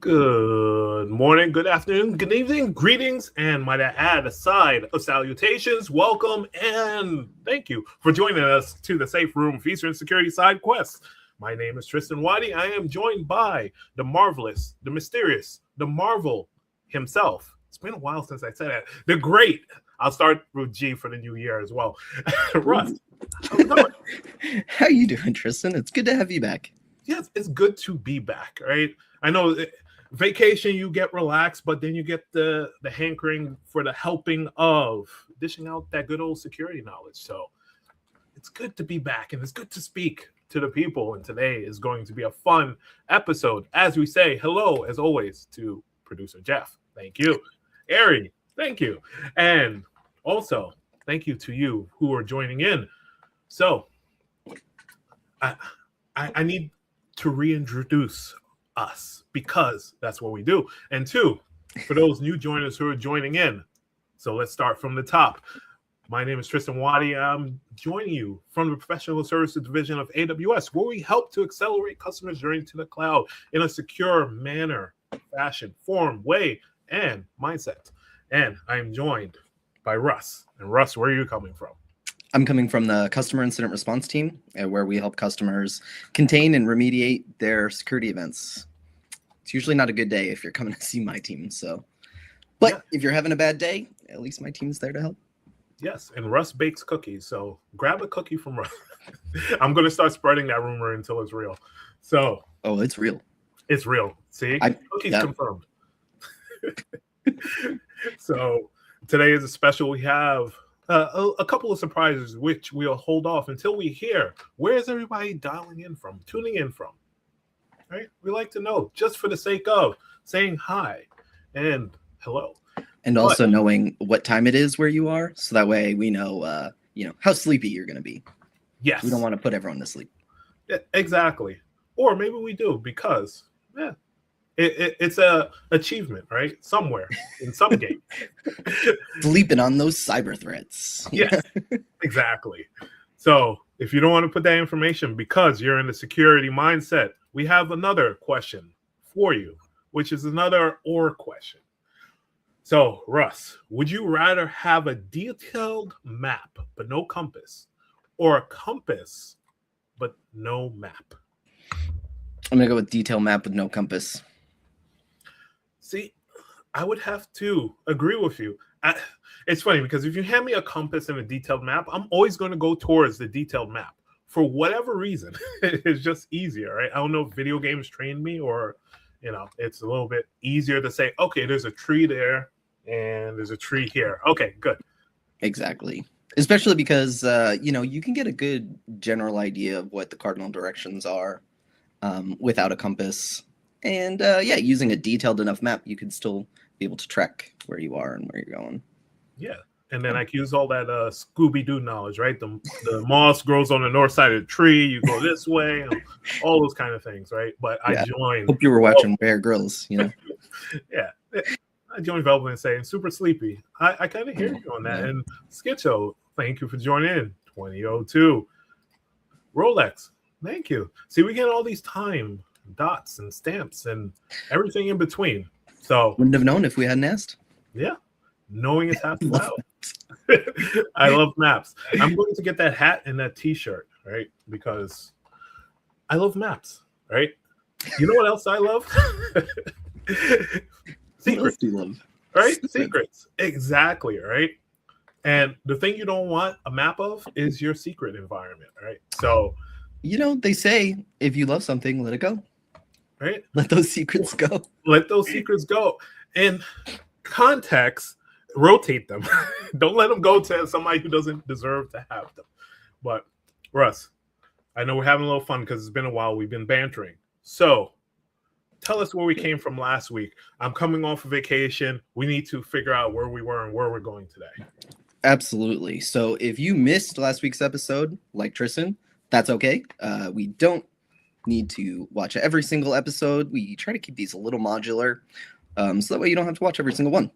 Good morning, good afternoon, good evening, greetings, and might I add a side of salutations, welcome, and thank you for joining us to the Safe Room Feature and Security Side Quest. My name is Tristan Watty. I am joined by the marvelous, the mysterious, the Marvel himself. It's been a while since I said that. The great. I'll start with G for the new year as well. Russ, how's it going? How you doing, Tristan? It's good to have you back. Yes, it's good to be back, right? I know vacation, you get relaxed, but then you get the hankering for the helping of dishing out that good old security knowledge. So it's good to be back, and it's good to speak to the people. And today is going to be a fun episode. As we say, hello, as always, to producer Jeff. Thank you. Ari, thank you. And also, thank you to you who are joining in. So I need to reintroduce us because that's what we do. And two, for those new joiners who are joining in, so let's start from the top. My name is Tristan Watty. I'm joining you from the Professional Services Division of AWS, where we help to accelerate customers' journey to the cloud in a secure manner, fashion, form, way, and mindset. And I'm joined by Russ. And Russ, where are you coming from? I'm coming from the Customer Incident Response Team, where we help customers contain and remediate their security events. It's usually not a good day if you're coming to see my team. But if you're having a bad day, at least my team's there to help. Yes, and Russ bakes cookies, so grab a cookie from Russ. I'm going to start spreading that rumor until it's real. So, it's real. It's real. See, cookies confirmed. So today is a special. We have a couple of surprises, which we'll hold off until we hear where is everybody dialing in from, tuning in from. Right? We like to know, just for the sake of saying hi and hello. And also knowing what time it is where you are, so that way we know, how sleepy you're going to be. Yes. We don't want to put everyone to sleep. Yeah, exactly. Or maybe we do because, it's a achievement, right? Somewhere in some game. Sleeping on those cyber threats. Yes, exactly. So if you don't want to put that information because you're in the security mindset, we have another question for you, which is another or question. So, Russ, would you rather have a detailed map but no compass, or a compass but no map? I'm going to go with detailed map with no compass. See, I would have to agree with you. It's funny because if you hand me a compass and a detailed map, I'm always going to go towards the detailed map. For whatever reason, it's just easier, right? I don't know if video games trained me or, it's a little bit easier to say, okay, there's a tree there and there's a tree here. Okay, good. Exactly. Especially because, you can get a good general idea of what the cardinal directions are without a compass. And using a detailed enough map, you could still be able to track where you are and where you're going. Yeah. And then I can use all that Scooby-Doo knowledge, right? The moss grows on the north side of the tree. You go this way, all those kind of things, right? But I joined. Hope you were watching Bear Grylls, Yeah. I joined Velvet and saying super sleepy. I kind of hear you on that. Yeah. And Skitcho, thank you for joining in. 2002. Rolex, thank you. See, we get all these time dots and stamps and everything in between. So wouldn't have known if we hadn't asked. Yeah. Knowing is half the battle. I love maps. I'm going to get that hat and that t-shirt, right? Because I love maps, right? You know what else I love? Secrets. You love? Right? Secrets. Exactly, right? And the thing you don't want a map of is your secret environment, right? So, they say if you love something, let it go. Right? Let those secrets go. Let those secrets go. In context, rotate them. Don't let them go to somebody who doesn't deserve to have them. But Russ, I know we're having a little fun because it's been a while. We've been bantering. So tell us where we came from last week. I'm coming off of vacation. We need to figure out where we were and where we're going today. Absolutely. So if you missed last week's episode, like Tristan, that's okay. We don't need to watch every single episode. We try to keep these a little modular, so that way you don't have to watch every single one.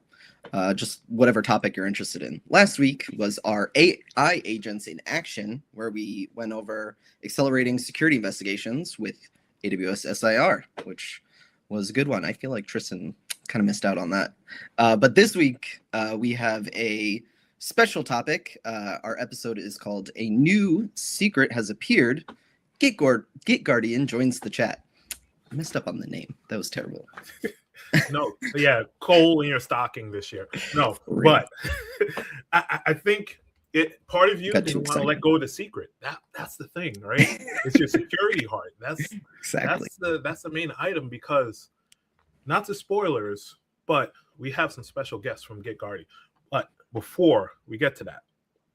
Just whatever topic you're interested in. Last week was our AI agents in action, where we went over accelerating security investigations with AWS SIR, which was a good one. I feel like Tristan kind of missed out on that. But this week, we have a special topic. Our episode is called A New Secret Has Appeared. GitGuardian joins the chat. I messed up on the name. That was terrible. No, yeah, coal in your stocking this year. No, but I think part of you didn't want to let go of the secret. That's the thing, right? It's your security heart. That's the main item, because not to spoilers, but we have some special guests from GitGuardian. But before we get to that,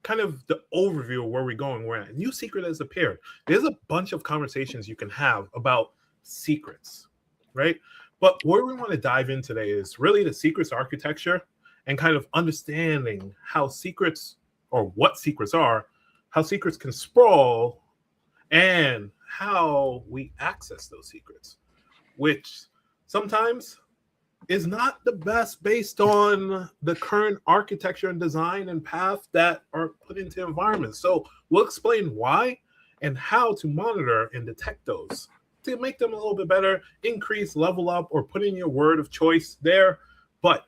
kind of the overview of where we're going, where a new secret has appeared. There's a bunch of conversations you can have about secrets, right? But where we want to dive in today is really the secrets architecture and kind of understanding how secrets, or what secrets are, how secrets can sprawl, and how we access those secrets, which sometimes is not the best based on the current architecture and design and path that are put into environments. So we'll explain why and how to monitor and detect those to make them a little bit better, increase, level up, or put in your word of choice there. But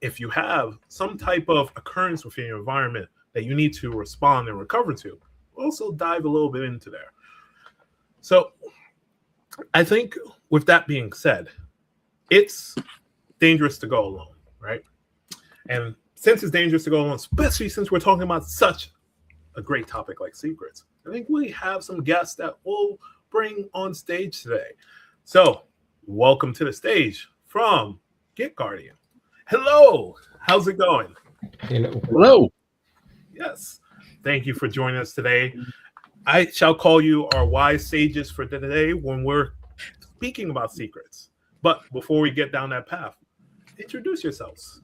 if you have some type of occurrence within your environment that you need to respond and recover to, we'll also dive a little bit into there. So I think with that being said, it's dangerous to go alone, right? And since it's dangerous to go alone, especially since we're talking about such a great topic like secrets, I think we have some guests that will bring on stage today. So welcome to the stage from GitGuardian. Hello, how's it going? Hello. Yes, thank you for joining us today. I shall call you our wise sages for today when we're speaking about secrets. But before we get down that path, introduce yourselves.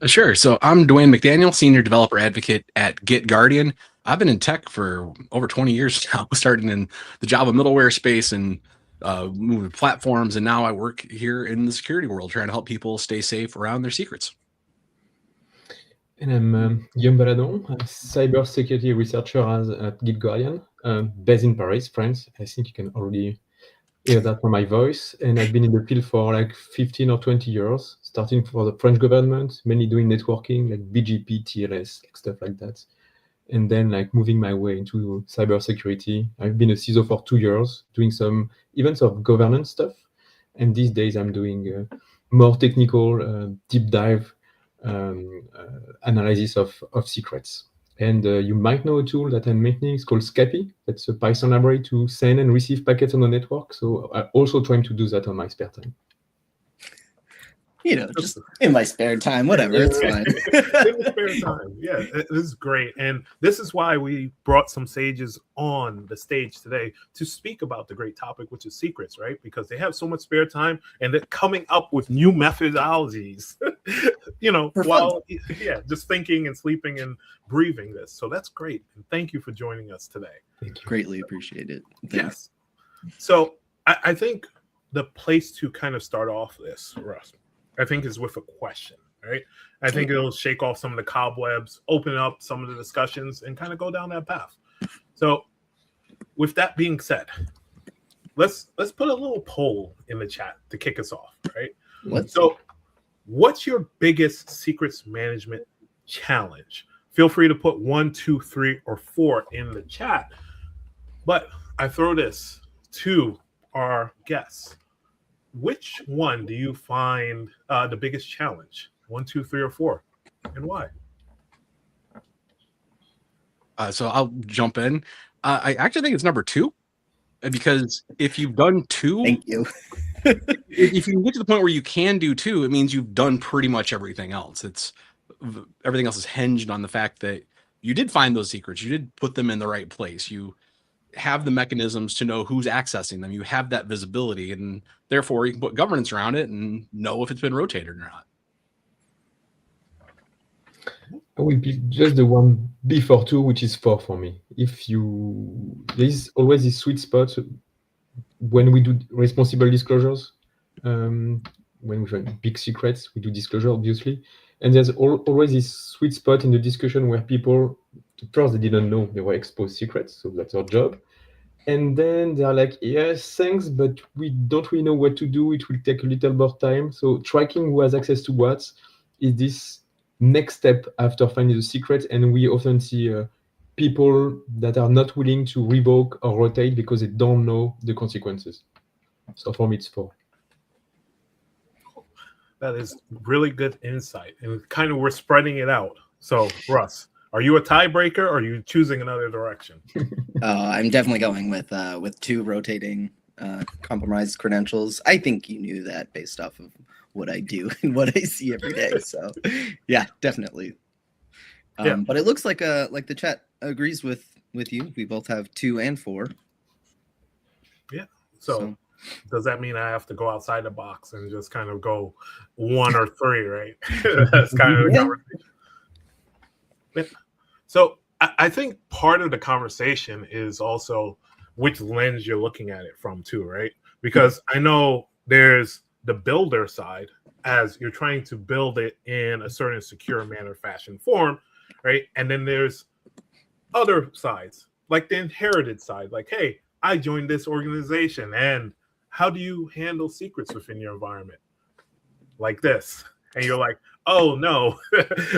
Sure. So I'm Dwayne McDaniel, Senior Developer Advocate at GitGuardian. I've been in tech for over 20 years now, starting in the Java middleware space and moving platforms. And now I work here in the security world, trying to help people stay safe around their secrets. And I'm Guillaume Valadon, a cybersecurity researcher at GitGuardian, based in Paris, France. I think you can already hear that from my voice. And I've been in the field for like 15 or 20 years, starting for the French government, mainly doing networking, like BGP, TLS, like stuff like that. And then like moving my way into cybersecurity. I've been a CISO for 2 years, doing some events of governance stuff. And these days I'm doing more technical, deep dive analysis of secrets. And you might know a tool that I'm maintaining. It's called Scapy. That's a Python library to send and receive packets on the network. So I'm also trying to do that on my spare time. You know, just in my spare time, whatever, it's fine. In the spare time, yeah, this is great. And this is why we brought some sages on the stage today to speak about the great topic, which is secrets, right? Because they have so much spare time and they're coming up with new methodologies, you know, while, yeah, just thinking and sleeping and breathing this. So that's great. And thank you for joining us today. Thank you. Greatly appreciate it. Yes. So I think the place to kind of start off this, Russ, I think is with a question, right? I think it'll shake off some of the cobwebs, open up some of the discussions, and kind of go down that path. So with that being said, let's put a little poll in the chat to kick us off, right? So what's your biggest secrets management challenge? Feel free to put 1, 2, 3, or 4 in the chat. But I throw this to our guests. Which one do you find the biggest challenge? 1, 2, 3, or 4, and why? So I'll jump in. I actually think it's number 2, because if you've done 2, Thank you. if you can get to the point where you can do 2, it means you've done pretty much everything else. Everything else is hinged on the fact that you did find those secrets, you did put them in the right place, you have the mechanisms to know who's accessing them, you have that visibility, and therefore you can put governance around it and know if it's been rotated or not. I will be just the one before 2, which is 4 for me. There's always this sweet spot when we do responsible disclosures. When we find big secrets, we do disclosure, obviously. And there's always this sweet spot in the discussion where people, first, they didn't know they were exposed secrets, so that's our job. And then they're like, yes, thanks, but we don't really know what to do. It will take a little more time. So tracking who has access to what is this next step after finding the secret. And we often see people that are not willing to revoke or rotate because they don't know the consequences. So for me, it's 4. That is really good insight, and kind of we're spreading it out. So, Russ, are you a tiebreaker, or are you choosing another direction? I'm definitely going with 2 rotating compromised credentials. I think you knew that based off of what I do and what I see every day. So, yeah, definitely. Yeah. But it looks like the chat agrees with you. We both have 2 and 4. Yeah. So does that mean I have to go outside the box and just kind of go 1 or 3, right? That's kind of the conversation. Yeah. So I think part of the conversation is also which lens you're looking at it from too, right? Because I know there's the builder side as you're trying to build it in a certain secure manner, fashion, form, right? And then there's other sides, like the inherited side, like, hey, I joined this organization, and how do you handle secrets within your environment? Like this. And you're like, oh no,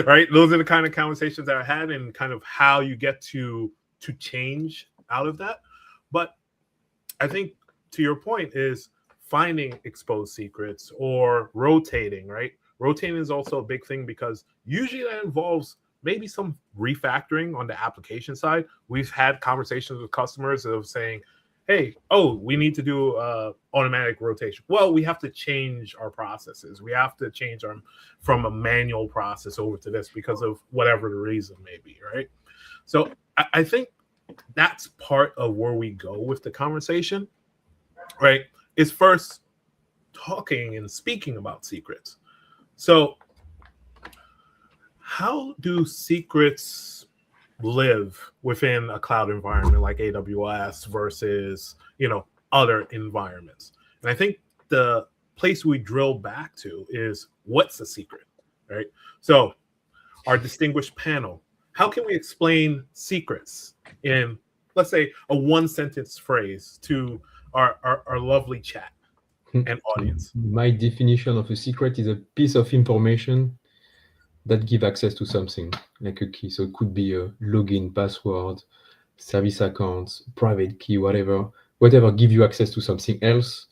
right? Those are the kind of conversations that I had, and kind of how you get to change out of that. But I think to your point is finding exposed secrets or rotating, right? Rotating is also a big thing because usually that involves maybe some refactoring on the application side. We've had conversations with customers of saying, hey, we need to do automatic rotation. Well, we have to change our processes. We have to change from a manual process over to this because of whatever the reason may be, right? So I think that's part of where we go with the conversation, right? Is first talking and speaking about secrets. So how do secrets live within a cloud environment like AWS versus, other environments? And I think the place we drill back to is what's the secret, right? So our distinguished panel, how can we explain secrets in, let's say, a 1-sentence phrase to our lovely chat and audience? My definition of a secret is a piece of information that give access to something, like a key. So it could be a login, password, service accounts, private key, whatever give you access to something else,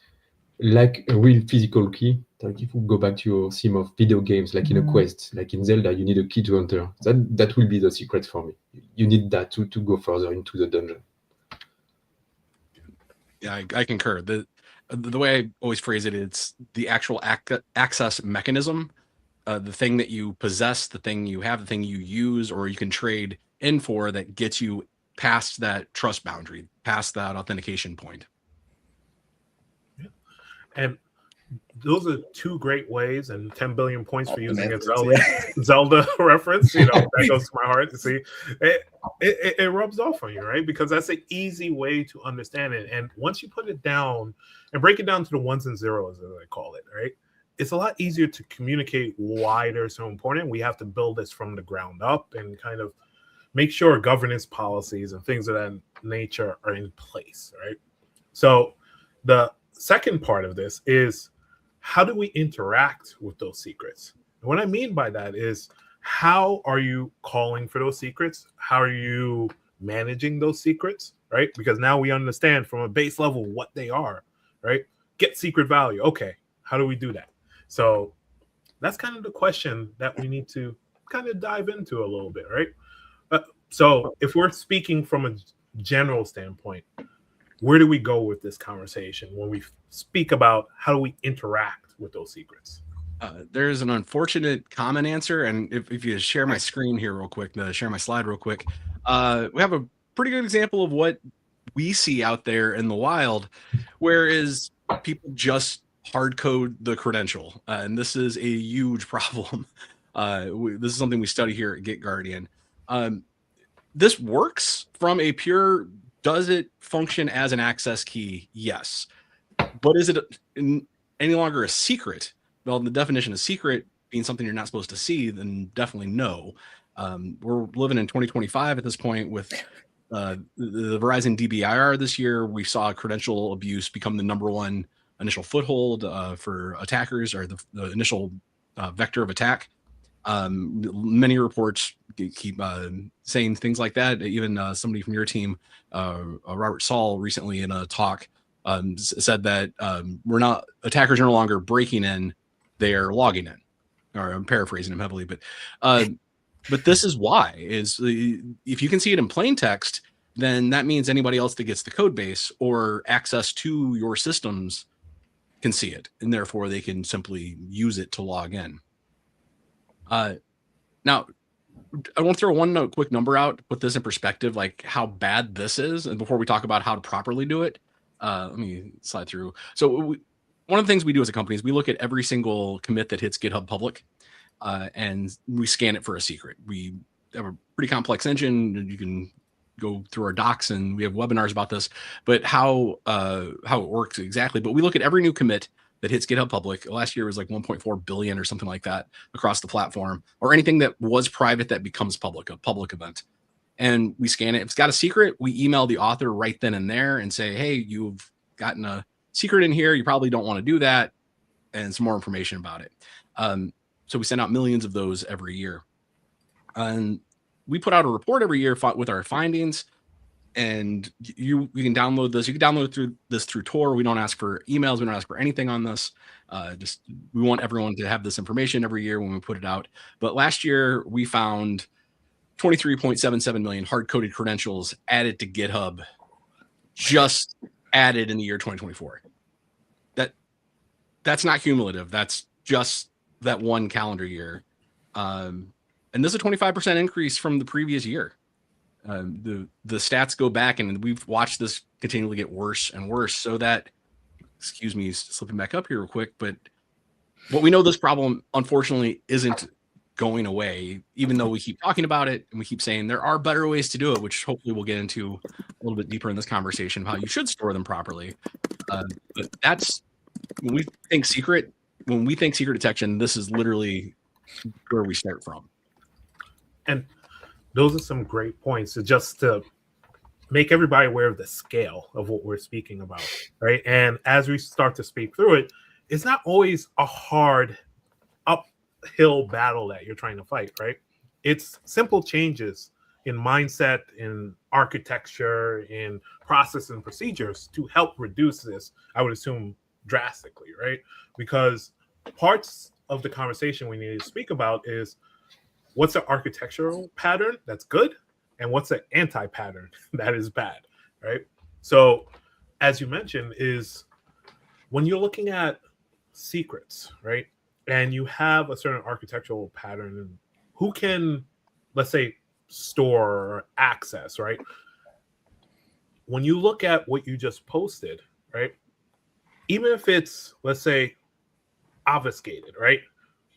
like a real physical key. Like if you go back to your theme of video games, like in a quest, like in Zelda, you need a key to enter. That will be the secret for me. You need that to go further into the dungeon. Yeah, I concur. The way I always phrase it, it's the actual access mechanism, the thing that you possess, the thing you have, the thing you use, or you can trade in for that gets you past that trust boundary, past that authentication point. Yeah. And those are 2 great ways, and 10 billion points for using a Zelda reference. That goes to my heart to see. It rubs off on you, right? Because that's an easy way to understand it. And once you put it down and break it down to the 1s and 0s, as I call it, right? It's a lot easier to communicate why they're so important. We have to build this from the ground up and kind of make sure governance policies and things of that nature are in place, right? So the second part of this is, how do we interact with those secrets? And what I mean by that is, how are you calling for those secrets? How are you managing those secrets, right? Because now we understand from a base level what they are, right? Get secret value. Okay, how do we do that? So that's kind of the question that we need to kind of dive into a little bit, right? So if we're speaking from a general standpoint, where do we go with this conversation when we speak about how do we interact with those secrets? There's an unfortunate common answer, and if you share my screen here real quick, share my slide real quick, we have a pretty good example of what we see out there in the wild, whereas people just hard code the credential, and this is a huge problem. This is something we study here at GitGuardian. This works from a pure, does it function as an access key? Yes. But is it any longer a secret? Well, the definition of secret being something you're not supposed to see, then definitely no. We're living in 2025 at this point with the Verizon DBIR this year, we saw credential abuse become the #1 initial foothold for attackers, or the initial vector of attack. Many reports keep saying things like that. Even somebody from your team, Robert Saul, recently in a talk said that attackers are no longer breaking in, they are logging in. Or I'm paraphrasing him heavily, but this is why, is if you can see it in plain text, then that means anybody else that gets the code base or access to your systems can see it, and therefore they can simply use it to log in. Now, I want to throw one quick number out to put this in perspective, like how bad this is. And before we talk about how to properly do it, let me slide through. So one of the things we do as a company is we look at every single commit that hits GitHub public, and we scan it for a secret. We have a pretty complex engine, and you can go through our docs, and we have webinars about this, but how it works exactly. But we look at every new commit that hits GitHub public. Last year was like 1.4 billion or something like that across the platform, or anything that was private that becomes public, a public event. And we scan it. If it's got a secret, we email the author right then and there and say, hey, you've gotten a secret in here. You probably don't want to do that, and some more information about it. So we send out millions of those every year. And we put out a report every year with our findings. And you can download this. You can download this through Tor. We don't ask for emails. We don't ask for anything on this. We want everyone to have this information every year when we put it out. But last year we found 23.77 million hard-coded credentials added to GitHub, just added in the year 2024. That's not cumulative. That's just that one calendar year. And this is a 25% increase from the previous year. The stats go back, and we've watched this continually get worse and worse, so that, excuse me, slipping back up here real quick, but what we know, this problem unfortunately isn't going away, even though we keep talking about it and we keep saying there are better ways to do it, which hopefully we'll get into a little bit deeper in this conversation of how you should store them properly. But that's when we think secret detection, this is literally where we start from. And those are some great points, just to make everybody aware of the scale of what we're speaking about, right? And as we start to speak through it, it's not always a hard uphill battle that you're trying to fight, right? It's simple changes in mindset, in architecture, in process and procedures to help reduce this, I would assume, drastically, right? Because parts of the conversation we need to speak about is, what's an architectural pattern that's good, and what's an anti-pattern that is bad, right? So, as you mentioned, is when you're looking at secrets, right, and you have a certain architectural pattern, and who can, let's say, store or access, right? When you look at what you just posted, right, even if it's, let's say, obfuscated, right,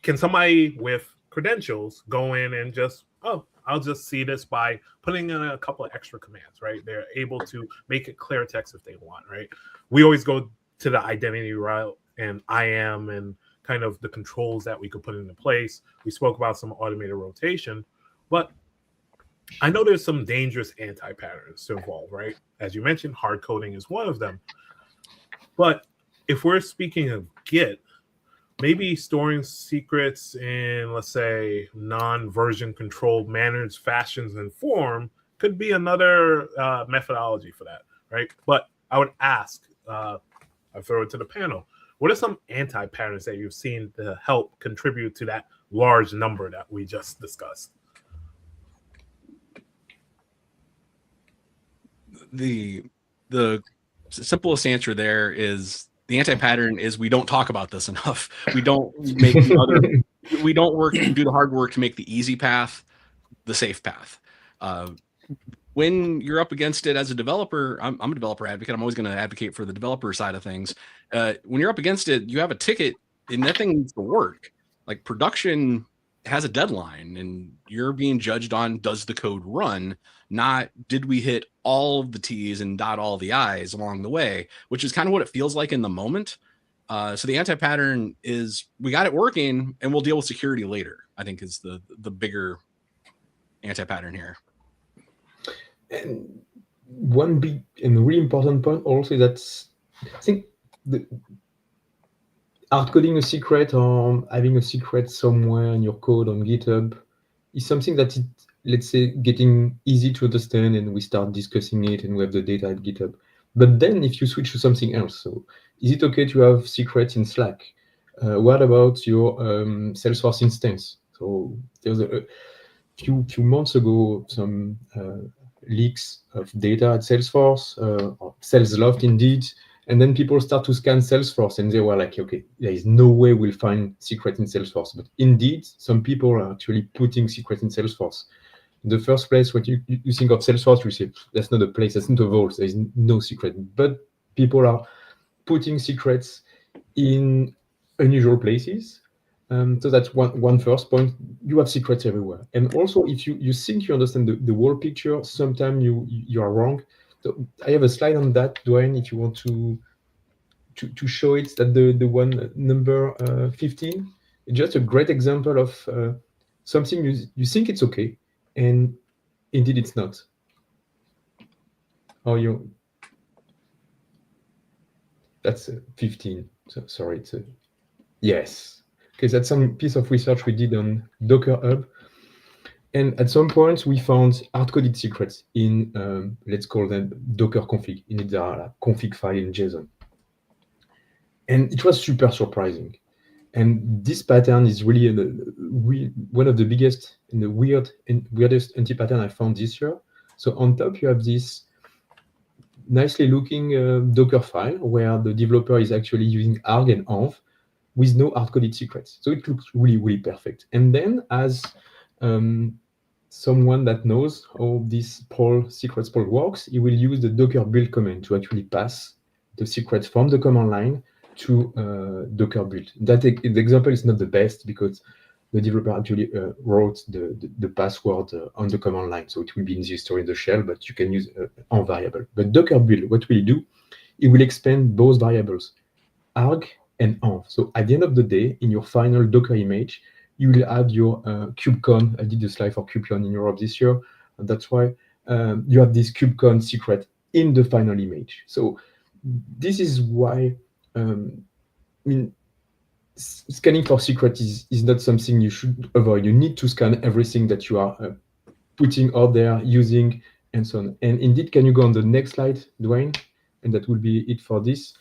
can somebody with credentials go in and just, I'll just see this by putting in a couple of extra commands, right? They're able to make it clear text if they want, right? We always go to the identity route and IAM and kind of the controls that we could put into place. We spoke about some automated rotation, but I know there's some dangerous anti-patterns to involve, right? As you mentioned, hard coding is one of them. But if we're speaking of Git, maybe storing secrets in, let's say, non-version controlled manners, fashions, and form could be another methodology for that, right? But I would ask, I throw it to the panel, what are some anti-patterns that you've seen to help contribute to that large number that we just discussed? The simplest answer there is, the anti-pattern is we don't talk about this enough. We don't make we don't do the hard work to make the easy path the safe path. When you're up against it as a developer, I'm a developer advocate. I'm always going to advocate for the developer side of things. When you're up against it, you have a ticket and that thing needs to work. Like, production has a deadline, and you're being judged on, does the code run, not did we hit all of the T's and dot all the I's along the way, which is kind of what it feels like in the moment. So the anti-pattern is, we got it working and we'll deal with security later, I think is the bigger anti-pattern here. And one big and really important point also is that I think the hard coding a secret or having a secret somewhere in your code on GitHub is something that it, let's say, getting easy to understand, and we start discussing it and we have the data at GitHub. But then if you switch to something else, so is it okay to have secrets in Slack? What about your Salesforce instance? So there's a few months ago some leaks of data at Salesforce, or Salesloft indeed, and then people start to scan Salesforce and they were like, okay, there is no way we'll find secret in Salesforce. But indeed, some people are actually putting secret in Salesforce. In the first place, when you think of Salesforce, you say, that's not a place, that's not a vault, there is no secret. But people are putting secrets in unusual places. So that's one first point. You have secrets everywhere. And also, if you think you understand the whole picture, sometimes you are wrong. So I have a slide on that, Dwayne, if you want to show it, that the one number 15. It's just a great example of something you think it's okay, and indeed it's not. Oh, that's 15. So, sorry, it's a yes. Okay, that's some piece of research we did on Docker Hub. And at some point, we found hard-coded secrets in, let's call them Docker config, in their config file in JSON. And it was super surprising. And this pattern is really one of the biggest and the weirdest anti-pattern I found this year. So on top, you have this nicely looking Docker file where the developer is actually using arg and env with no hard-coded secrets. So it looks really, really perfect. And then as someone that knows how this secret sprawl works, he will use the docker build command to actually pass the secrets from the command line to docker build. That the example is not the best because the developer actually wrote the password on the command line. So it will be in the story in the shell, but you can use env variable. But docker build, what will it do? It will expand both variables, arg and env. So at the end of the day, in your final Docker image, you will add your kubecon. I did a slide for kubecon in Europe this year, and that's why you have this kubecon secret in the final image. So this is why I mean, scanning for secret is not something you should avoid. You need to scan everything that you are putting out there, using, and so on. And indeed, can you go on the next slide, Dwayne? And that will be it for this.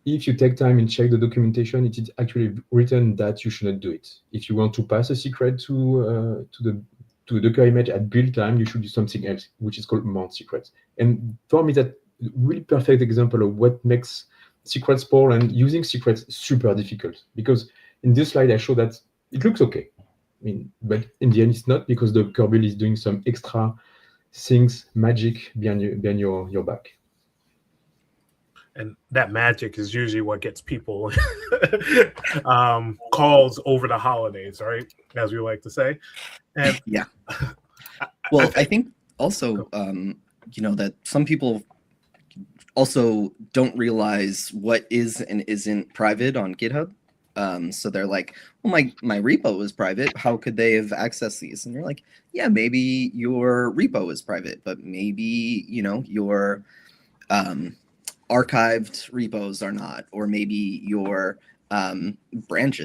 If you take time and check the documentation, it is actually written that you should not do it. If you want to pass a secret to the Docker image at build time, you should do something else, which is called mount secrets. And for me, that's a really perfect example of what makes secret sprawl and using secrets super difficult. Because in this slide, I show that it looks okay. I mean, but in the end, it's not, because the kernel is doing some extra things, magic behind your back. And that magic is usually what gets people calls over the holidays, right? As we like to say. And yeah. Well, I think also, that some people also don't realize what is and isn't private on GitHub. So they're like, well, my repo is private. How could they have accessed these? And you're like, yeah, maybe your repo is private, but maybe, your archived repos are not, or maybe your branch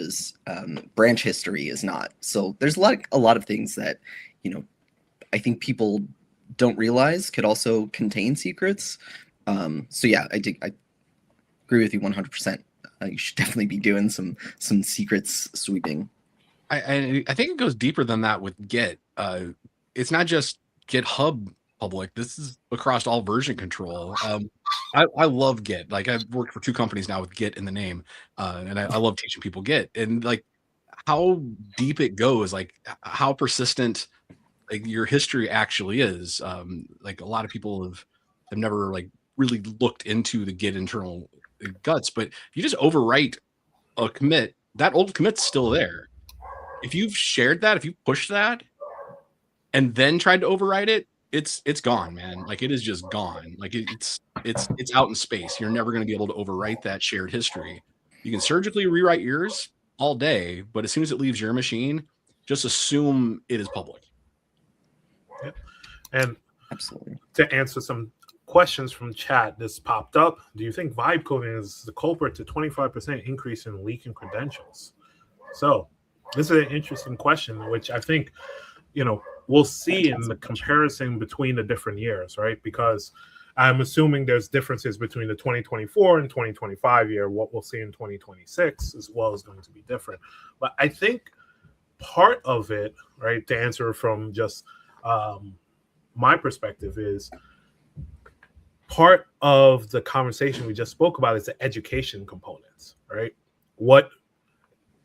history is not. So there's a lot of things that, I think people don't realize could also contain secrets. So yeah, I agree with you 100%. You should definitely be doing some secrets sweeping. I think it goes deeper than that with Git. It's not just GitHub public. This is across all version control. I love Git. Like, I've worked for 2 companies now with Git in the name, and I love teaching people Git. And like how deep it goes, like how persistent like your history actually is. Like a lot of people have never like really looked into the Git internal guts, but if you just overwrite a commit, that old commit's still there. If you've shared that, if you push that and then tried to overwrite it, it's gone, man. Like, it is just gone. Like, it's out in space. You're never going to be able to overwrite that shared history. You can surgically rewrite yours all day, but as soon as it leaves your machine, just assume it is public. Yep. And absolutely, to answer some questions from chat. This popped up. Do you think vibe coding is the culprit to 25% increase in leaking credentials? So this is an interesting question, which I think, we'll see in the comparison between the different years, right? Because I'm assuming there's differences between the 2024 and 2025 year. What we'll see in 2026 as well is going to be different. But I think part of it, right, to answer from just my perspective, is part of the conversation we just spoke about is the education components, right? What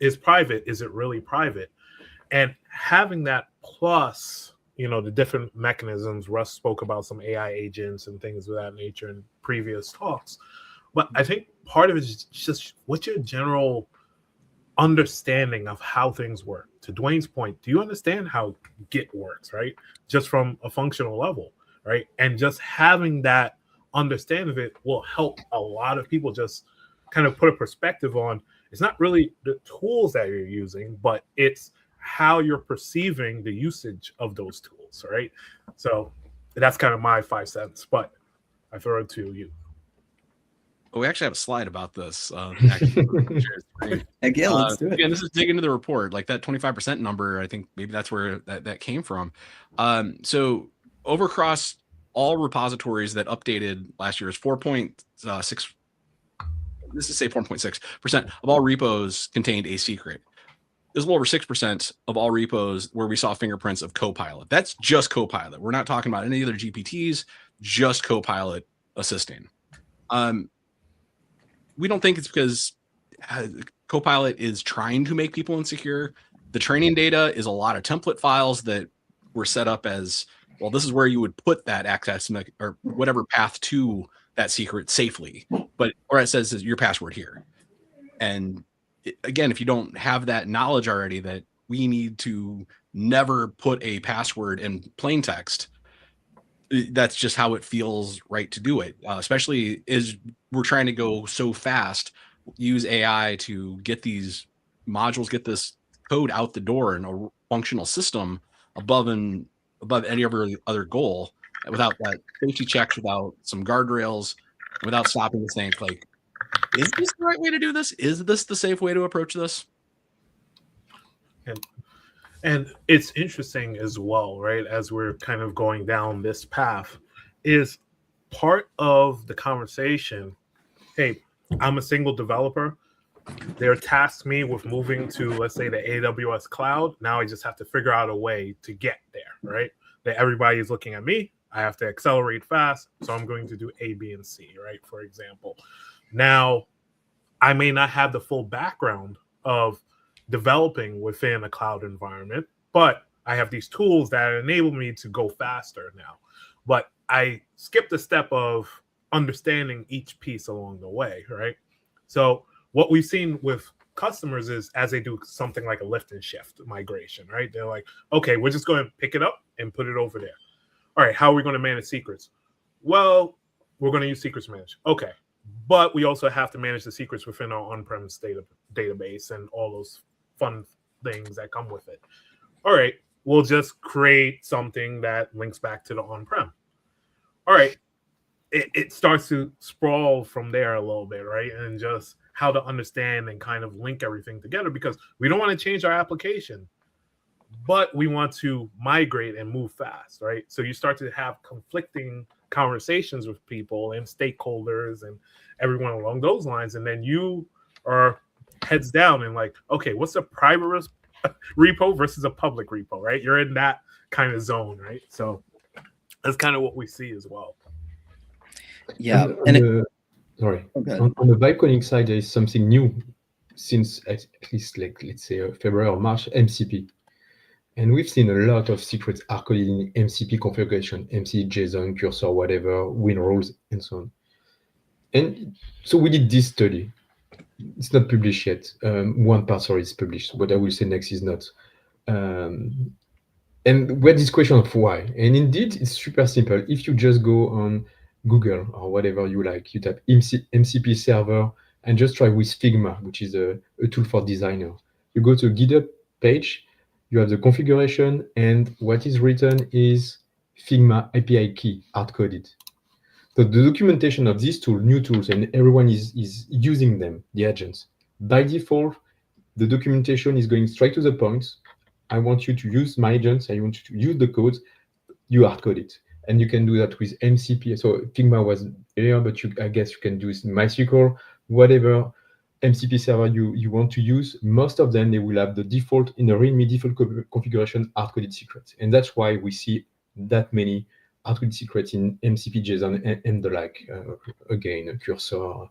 is private? Is it really private? And having that plus, the different mechanisms. Russ spoke about some AI agents and things of that nature in previous talks. But I think part of it is just what's your general understanding of how things work? To Dwayne's point, do you understand how Git works, right? Just from a functional level, right? And just having that understanding of it will help a lot of people just kind of put a perspective on, it's not really the tools that you're using, but it's how you're perceiving the usage of those tools, right? So that's kind of my 5 cents, but I throw it to you. Oh, we actually have a slide about this. Heck yeah, let's do it. Again, this is dig into the report, like that 25% number. I think maybe that's where that came from. So over across all repositories that updated last year is 4.6. This is say 4.6% of all repos contained a secret. There's a little over 6% of all repos where we saw fingerprints of Copilot. That's just Copilot. We're not talking about any other GPTs, just Copilot assisting. We don't think it's because Copilot is trying to make people insecure. The training data is a lot of template files that were set up as, well, this is where you would put that access or whatever path to that secret safely. But or it says your password here. And again, if you don't have that knowledge already that we need to never put a password in plain text, that's just how it feels right to do it. Especially as we're trying to go so fast, use AI to get these modules, get this code out the door in a functional system above any other goal, without that safety checks, without some guardrails, without stopping to think like, is this the right way to do this? Is this the safe way to approach this? And it's interesting as well, right? As we're kind of going down this path, is part of the conversation. Hey, I'm a single developer. They're tasked me with moving to, let's say, the AWS cloud. Now I just have to figure out a way to get there, right? That everybody is looking at me. I have to accelerate fast. So I'm going to do A, B, and C, right? For example. Now, I may not have the full background of developing within a cloud environment, but I have these tools that enable me to go faster now. But I skipped the step of understanding each piece along the way, right? So what we've seen with customers is as they do something like a lift and shift migration, right? They're like, okay, we're just going to pick it up and put it over there. All right, how are we going to manage secrets? Well, we're going to use secrets manage. Okay, but we also have to manage the secrets within our on-premise database and all those fun things that come with it. All right, we'll just create something that links back to the on-prem. All right, it starts to sprawl from there a little bit, right? And just how to understand and kind of link everything together, because we don't want to change our application, but we want to migrate and move fast, right? So you start to have conflicting conversations with people and stakeholders and everyone along those lines. And then you are heads down and like, okay, what's a private repo versus a public repo, right? You're in that kind of zone, right? So that's kind of what we see as well. Yeah. On And sorry. Okay. On the vibe coding side, there is something new since at least, like, let's say February or March, MCP. And we've seen a lot of secrets are coded in MCP configuration, MC, JSON, cursor, whatever, win roles, and so on. And so we did this study. It's not published yet. One part, sorry, is published. What I will say next is not. And we had this question of why. And indeed, it's super simple. If you just go on Google or whatever you like, you type MCP server and just try with Figma, which is a tool for designer. You go to a GitHub page, you have the configuration, and what is written is Figma API key, hard-coded. So the documentation of these new tools, and everyone is using them, the agents. By default, the documentation is going straight to the point. I want you to use my agents. I want you to use the codes. You hard code it. And you can do that with MCP. So Figma was here, but I guess you can do MySQL, whatever MCP server you want to use. Most of them, they will have the default, in the README default configuration, hard-coded secrets. And that's why we see that many hard-coded secrets in MCP, JSON, and the like. Again, cursor,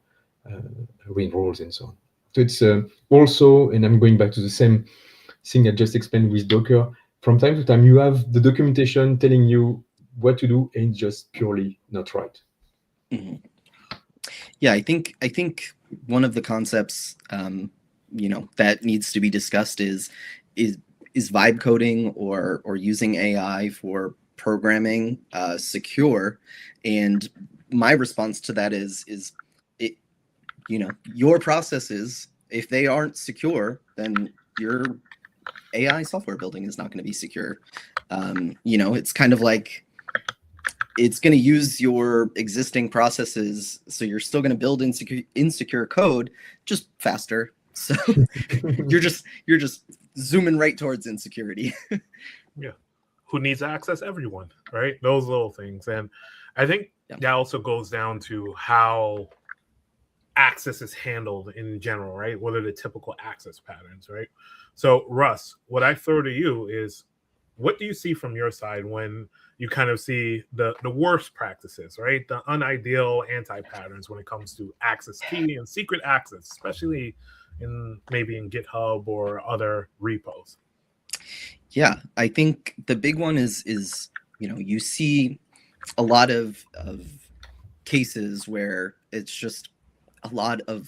ring roles, and so on. So it's also, and I'm going back to the same thing I just explained with Docker, from time to time, you have the documentation telling you what to do, and just purely not right. Mm-hmm. Yeah, I think one of the concepts, that needs to be discussed is vibe coding or using AI for programming secure. And my response to that is it, your processes, if they aren't secure, then your AI software building is not going to be secure. It's kind of like, it's going to use your existing processes, so you're still going to build insecure code, just faster. So you're just zooming right towards insecurity. Yeah, who needs access? Everyone, right? Those little things, and I think that also goes down to how access is handled in general, right? What are the typical access patterns, right? So, Russ, what I throw to you is, what do you see from your side when you kind of see the worst practices, right? The unideal anti-patterns when it comes to access key and secret access, especially maybe in GitHub or other repos. Yeah, I think the big one is you see a lot of cases where it's just a lot of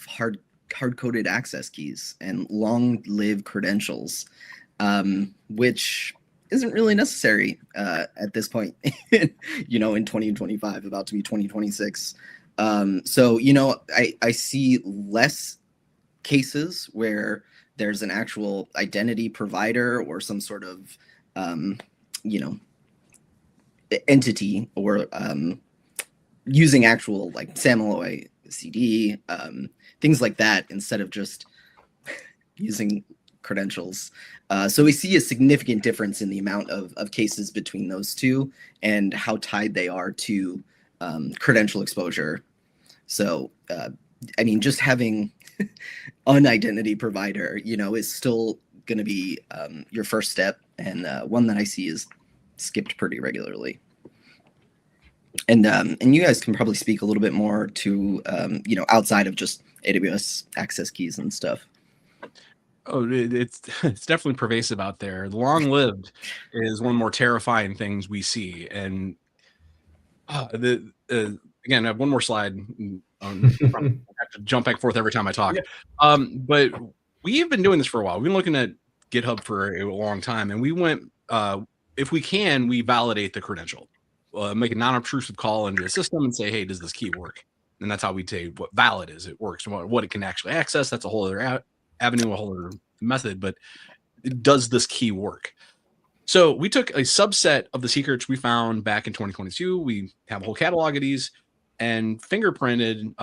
hard-coded access keys and long-lived credentials, which isn't really necessary at this point, in 2025, about to be 2026. So, I see less cases where there's an actual identity provider or some sort of, entity, or using actual like SAMalloy CD, things like that, instead of just using credentials. So we see a significant difference in the amount of cases between those two and how tied they are to credential exposure. So, just having an identity provider, is still going to be your first step, and one that I see is skipped pretty regularly. And you guys can probably speak a little bit more to, outside of just AWS access keys and stuff. Oh, it's definitely pervasive out there. The long-lived is one of the more terrifying things we see. And again, I have one more slide. I have to jump back and forth every time I talk. Yeah. But we've been doing this for a while. We've been looking at GitHub for a long time, and we went, if we can, we validate the credential, make a non-obtrusive call into the system and say, hey, does this key work? And that's how we say what valid is. It works. What it can actually access, that's a whole other avenue, a whole other method, but does this key work? So we took a subset of the secrets we found back in 2022. We have a whole catalog of these and fingerprinted,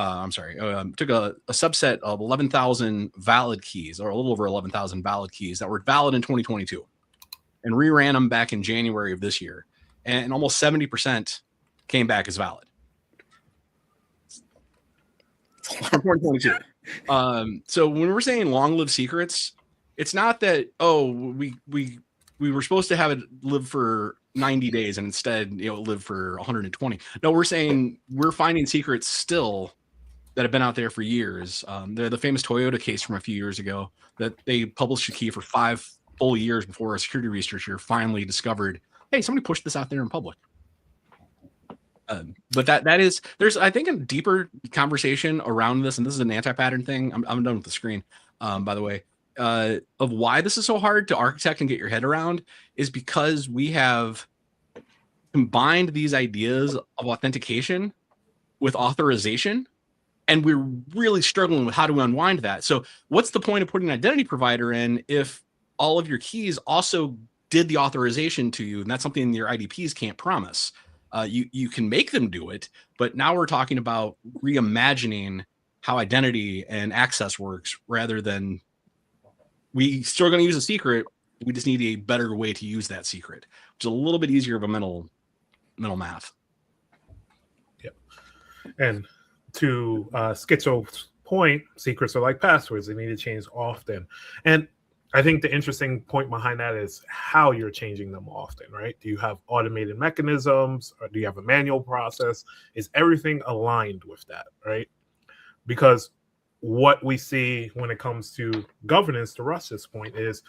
took a subset of 11,000 valid keys, or a little over 11,000 valid keys that were valid in 2022, and reran them back in January of this year. And almost 70% came back as valid. 2022. So when we're saying long-lived secrets, it's not that, we were supposed to have it live for 90 days and instead, live for 120. No, we're saying we're finding secrets still that have been out there for years. They're the famous Toyota case from a few years ago that they published a key for 5 full years before a security researcher finally discovered, hey, somebody pushed this out there in public. But there's, I think, a deeper conversation around this, and this is an anti-pattern thing. I'm done with the screen, by the way, of why this is so hard to architect and get your head around is because we have combined these ideas of authentication with authorization, and we're really struggling with how to unwind that. So what's the point of putting an identity provider in if all of your keys also did the authorization to you, and that's something your IDPs can't promise? You can make them do it, but now we're talking about reimagining how identity and access works, rather than we still going to use a secret. We just need a better way to use that secret, which is a little bit easier of a mental math. Yep. And to Schizo's point, secrets are like passwords. They need to change often. And I think the interesting point behind that is how you're changing them often, right? Do you have automated mechanisms, or do you have a manual process? Is everything aligned with that, right? Because what we see when it comes to governance, to Russ's point, is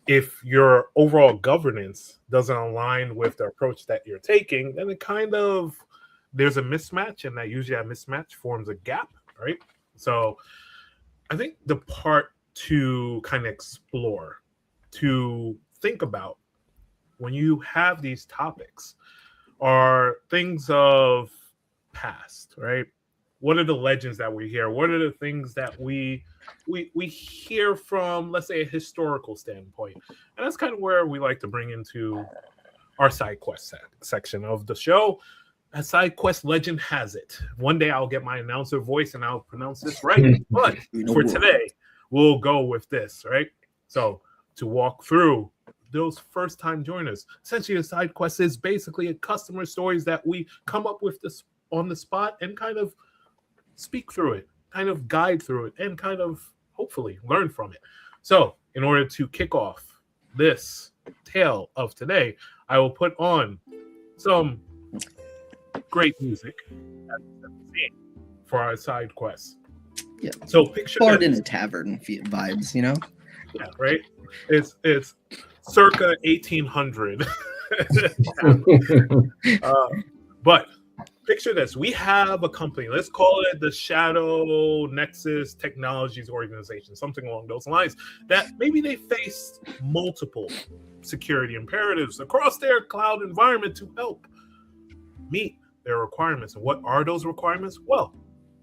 if your overall governance doesn't align with the approach that you're taking, then it kind of, there's a mismatch, and that usually that mismatch forms a gap, right? So I think the part to kind of explore, to think about when you have these topics are things of past, right? What are the legends that we hear? What are the things that we hear from, let's say, a historical standpoint? And that's kind of where we like to bring into our side quest section of the show. A side quest legend has it. One day I'll get my announcer voice and I'll pronounce this right. But for today, we'll go with this, right? So to walk through those first-time joiners, essentially a side quest is basically a customer stories that we come up with this on the spot and kind of speak through it, kind of guide through it, and kind of hopefully learn from it. So in order to kick off this tale of today, I will put on some great music for our side quest. Yeah. So picture Bard in a tavern vibes, you know? Yeah, right. It's circa 1800. But picture this: we have a company. Let's call it the Shadow Nexus Technologies Organization, something along those lines. That maybe they faced multiple security imperatives across their cloud environment to help meet their requirements. And what are those requirements? Well,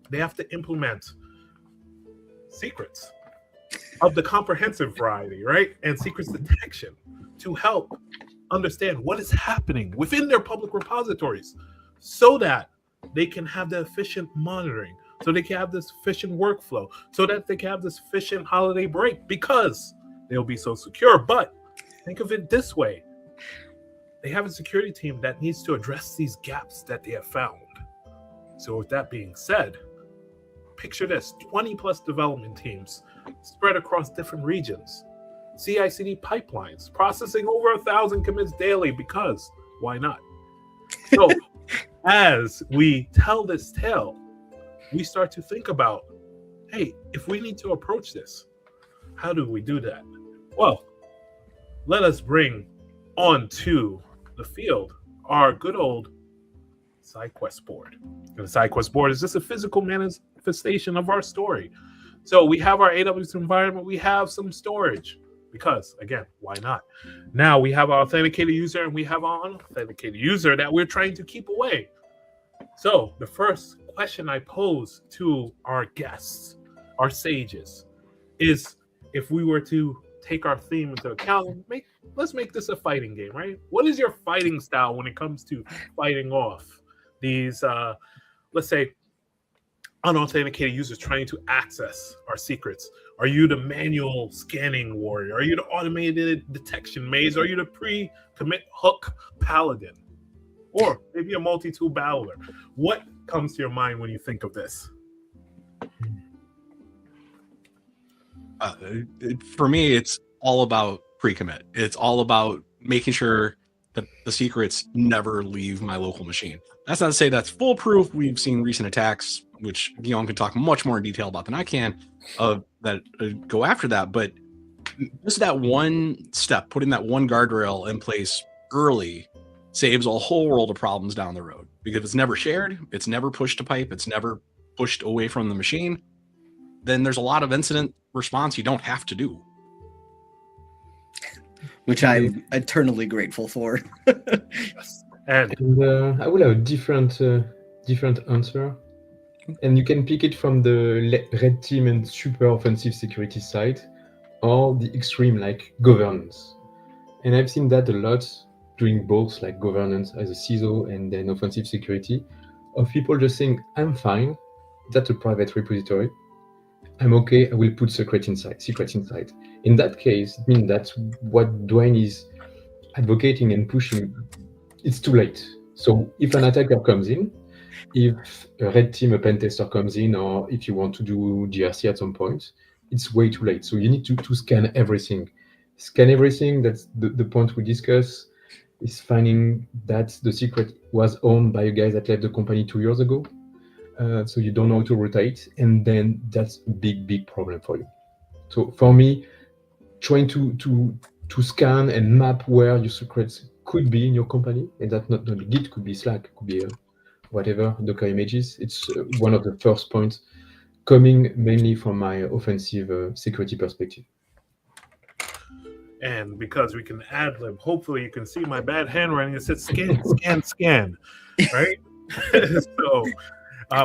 they have to implement secrets of the comprehensive variety, right? And secrets detection to help understand what is happening within their public repositories so that they can have the efficient monitoring, so they can have this efficient workflow, so that they can have this efficient holiday break, because they'll be so secure. But think of it this way: they have a security team that needs to address these gaps that they have found. So with that being said, picture this: 20 plus development teams spread across different regions, CI/CD pipelines, processing over 1,000 commits daily, because why not? So as we tell this tale, we start to think about, hey, if we need to approach this, how do we do that? Well, let us bring onto the field our good old side quest board. And the side quest board is just a physical manifestation of our story. So we have our AWS environment, we have some storage, because again, why not? Now we have our authenticated user and we have our unauthenticated user that we're trying to keep away. So the first question I pose to our guests, our sages, is if we were to take our theme into account, let's make this a fighting game, right? What is your fighting style when it comes to fighting off these, let's say, unauthenticated users trying to access our secrets? Are you the manual scanning warrior? Are you the automated detection maze? Are you the pre-commit hook paladin? Or maybe a multi-tool battler? What comes to your mind when you think of this? For me, it's all about pre-commit. It's all about making sure that the secrets never leave my local machine. That's not to say that's foolproof. We've seen recent attacks, which Guillaume can talk much more in detail about than I can, that go after that. But just that one step, putting that one guardrail in place early, saves a whole world of problems down the road. Because if it's never shared, it's never pushed to pipe, it's never pushed away from the machine, then there's a lot of incident response you don't have to do. Which I'm eternally grateful for. And I will have a different answer. And you can pick it from the red team and super offensive security side, or the extreme like governance. And I've seen that a lot doing both, like governance as a CISO and then offensive security, of people just saying, I'm fine, that's a private repository, I'm okay, I will put secrets inside. In that case, it means that's what Dwayne is advocating and pushing. It's too late. So if an attacker comes in, if a red team, a pen tester comes in, or if you want to do GRC at some point, it's way too late. So you need to scan everything. Scan everything, that's the point we discuss, is finding that the secret was owned by a guy that left the company 2 years ago. So you don't know how to rotate, and then that's a big problem for you. So for me, trying to scan and map where your secrets could be in your company, and that not only Git, could be Slack, could be whatever, Docker images. It's one of the first points coming mainly from my offensive security perspective. And because we can ad lib, hopefully you can see my bad handwriting. It says scan, right? So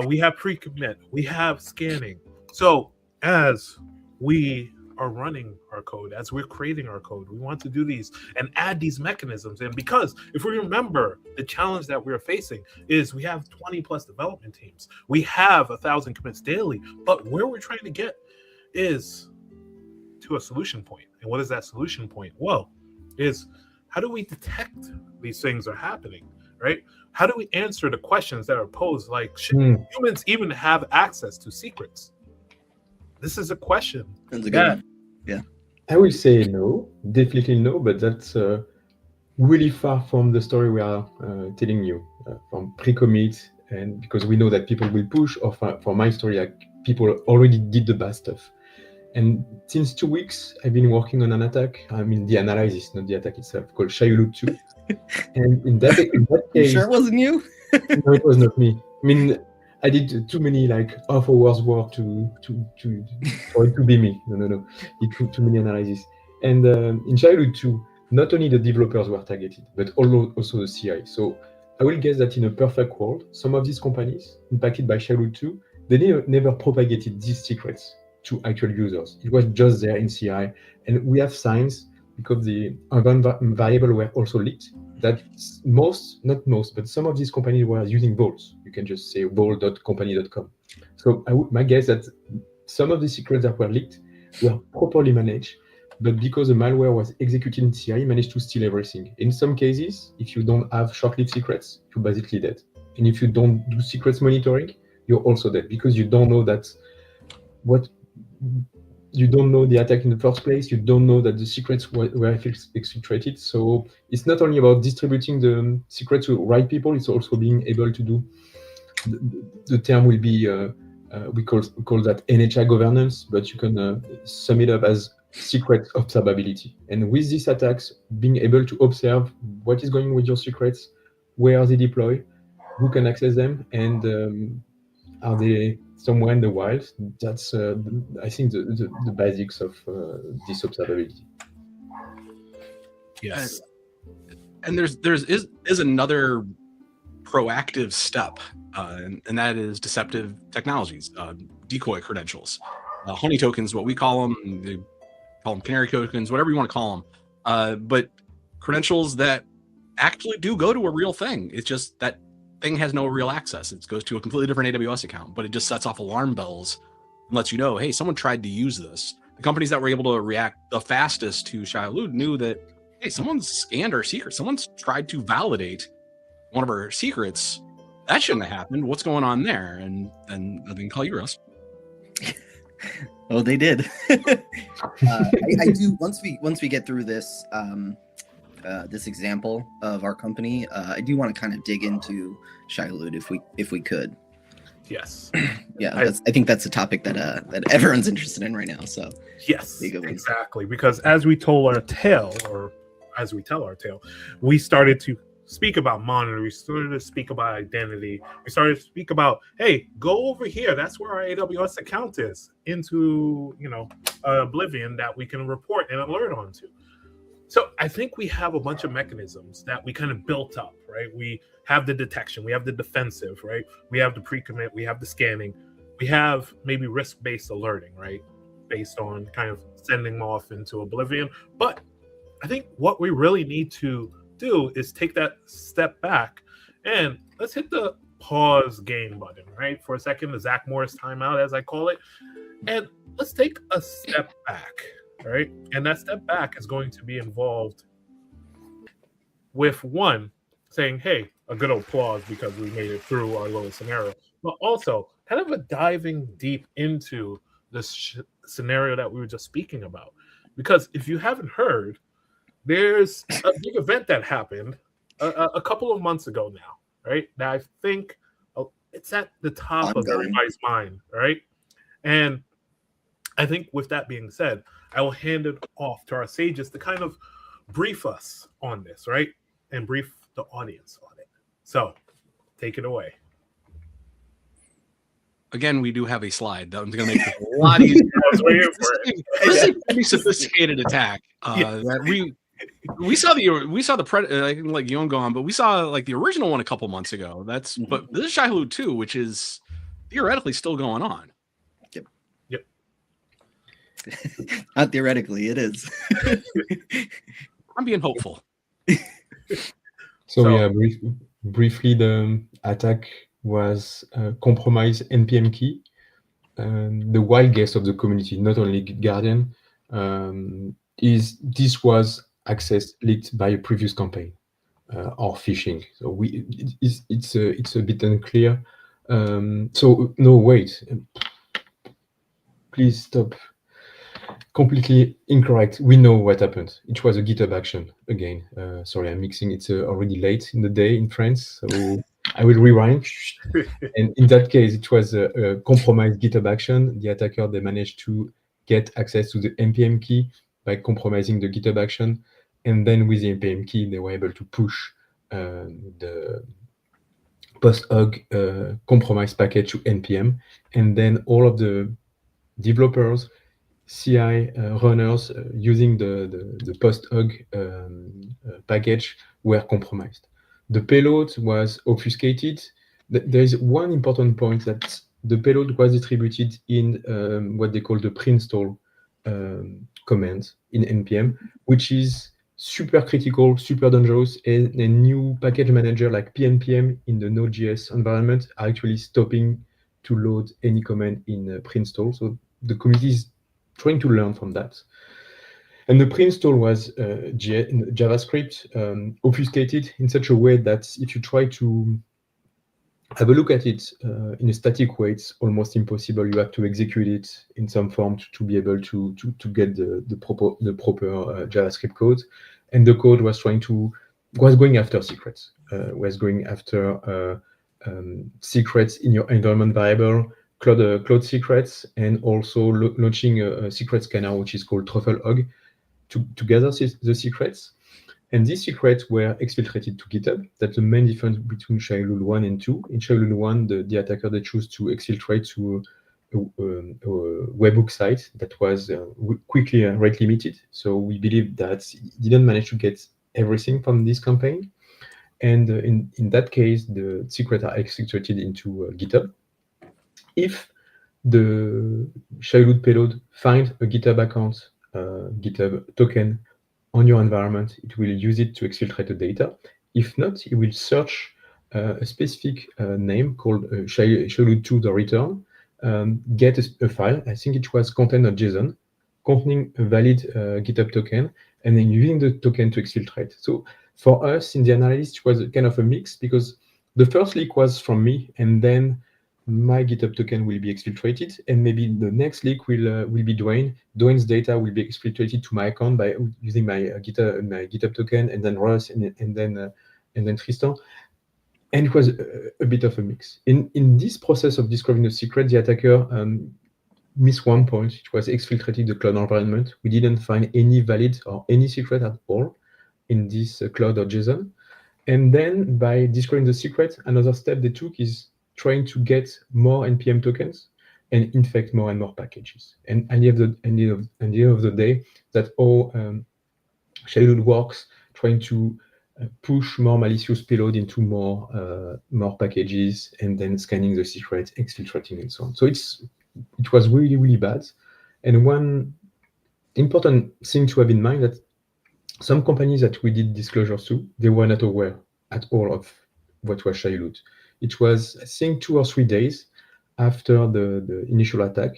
we have pre-commit, we have scanning. So as we are running our code, as we're creating our code, we want to do these and add these mechanisms. And because if we remember, the challenge that we're facing is we have 20 plus development teams. We have 1,000 commits daily, but where we're trying to get is to a solution point. And what is that solution point? Well, is how do we detect these things are happening, right? How do we answer the questions that are posed, like should humans even have access to secrets? This is a question. That's a good one. Yeah. I will say no, definitely no, but that's really far from the story we are telling you from pre-commit, and because we know that people will push, or for my story, like people already did the bad stuff. And since 2 weeks, I've been working on an attack. I mean, the analysis, not the attack itself, called Shayulu 2. And in that case, You sure it wasn't you? no, it was not me. I mean, I did too many like half hours work for it to be me. No. It took too many analyses. And in Shayulu 2, not only the developers were targeted, but also the CI. So I will guess that in a perfect world, some of these companies impacted by Shayulu 2, they never propagated these secrets to actual users. It was just there in CI. And we have signs, because the environment variable were also leaked, that not most, but some of these companies were using vaults. You can just say vault.company.com. So my guess that some of the secrets that were leaked were properly managed, but because the malware was executed in CI, managed to steal everything. In some cases, if you don't have short-lived secrets, you're basically dead. And if you don't do secrets monitoring, you're also dead, because you don't know you don't know the attack in the first place. You don't know that the secrets were exfiltrated. So it's not only about distributing the secrets to right people, it's also being able to do, the term will be, we call that NHI governance, but you can sum it up as secret observability. And with these attacks, being able to observe what is going with your secrets, where are they deployed, who can access them, and are they somewhere in the wild? That's, I think, the basics of this observability. Yes. And there's another proactive step, and that is deceptive technologies, decoy credentials, honey tokens, what we call them. They call them canary tokens, whatever you want to call them. But credentials that actually do go to a real thing. It's just that thing has no real access. It goes to a completely different AWS account, but it just sets off alarm bells and lets you know, hey, someone tried to use this. The companies that were able to react the fastest to Shayulu knew that, hey, someone's scanned our secret. Someone's tried to validate one of our secrets. That shouldn't have happened. What's going on there? And I can call you, Russ. Oh, they did. I do. Once we get through this this example of our company, I do want to kind of dig into Shayulu if we could. Yes. Yeah, I think that's a topic that everyone's interested in right now. So yes, exactly. Because as we told our tale, or as we tell our tale, we started to speak about monitoring. We started to speak about identity. We started to speak about, hey, go over here. That's where our AWS account is, into Oblivion that we can report and alert onto. So I think we have a bunch of mechanisms that we kind of built up, right? We have the detection, we have the defensive, right? We have the pre-commit, we have the scanning, we have maybe risk-based alerting, right? Based on kind of sending them off into Oblivion. But I think what we really need to do is take that step back and let's hit the pause game button, right? For a second, the Zach Morris timeout, as I call it. And let's take a step back, right? And that step back is going to be involved with one, saying, hey, a good applause because we made it through our little scenario, but also kind of a diving deep into this scenario that we were just speaking about. Because if you haven't heard, there's a big event that happened a couple of months ago now, right? That I think it's at the top of everybody's mind, right? And I think with that being said, I will hand it off to our sages to kind of brief us on this, right? And brief the audience on it. So take it away. Again, we do have a slide that one's going to make it a lot easier. This is a pretty sophisticated attack that we saw like Guillaume go on, but we saw like the original one a couple months ago. But this is Shai-Hulud 2, which is theoretically still going on. Yep. Not theoretically, it is. I'm being hopeful. So yeah, briefly, the attack was compromise NPM key. The wild guess of the community, not only GitGuardian, is this was access leaked by a previous campaign or phishing. So it's a bit unclear. So no, wait, please stop. Completely incorrect. We know what happened. It was a GitHub action again. Sorry, I'm mixing. It's already late in the day in France, so I will rewind. And in that case, it was a compromised GitHub action. The attacker, they managed to get access to the NPM key by compromising the GitHub action, and then with the NPM key, they were able to push the post-hug compromise package to NPM, and then all of the developers, CI runners using the post-hug package were compromised. The payload was obfuscated. There is one important point that the payload was distributed in what they call the pre-install command in NPM, which is super critical, super dangerous, and a new package manager like PNPM in the Node.js environment are actually stopping to load any command in pre-install. So the community is trying to learn from that. And the pre-install was JavaScript obfuscated in such a way that if you try to have a look at it in a static way, it's almost impossible. You have to execute it in some form to be able to get the proper JavaScript code. And the code was going after secrets, was going after secrets in your environment variable, cloud secrets, and also launching a secret scanner, which is called TruffleHog, to gather the secrets. And these secrets were exfiltrated to GitHub. That's the main difference between Shai-Hulud 1 and 2. In Shai-Hulud 1, the attacker, they chose to exfiltrate to a webhook site that was quickly rate limited. So we believe that he didn't manage to get everything from this campaign. And in that case, the secrets are exfiltrated into GitHub. If the Shai-Hulud payload finds a GitHub account, GitHub token on your environment, it will use it to exfiltrate the data. If not, it will search a specific name called Shai-Hulud2.return, get a file, I think it was content.json, containing a valid GitHub token, and then using the token to exfiltrate. So for us, in the analysis, it was kind of a mix, because the first leak was from me, and then my GitHub token will be exfiltrated, and maybe the next leak will be Dwayne. Dwayne's data will be exfiltrated to my account by using my GitHub token, and then Russ, and then Tristan. And it was a bit of a mix. In this process of discovering the secret, the attacker missed one point. It was exfiltrating the cloud environment. We didn't find any valid or any secret at all in this cloud or JSON. And then by discovering the secret, another step they took is trying to get more NPM tokens and infect more and more packages. And at the end of the day, that all Shai-Hulud works, trying to push more malicious payload into more packages, and then scanning the secret, exfiltrating, and so on. So it was really, really bad. And one important thing to have in mind that some companies that we did disclosures to, they were not aware at all of what was Shailut. It was, I think, 2 or 3 days after the initial attack.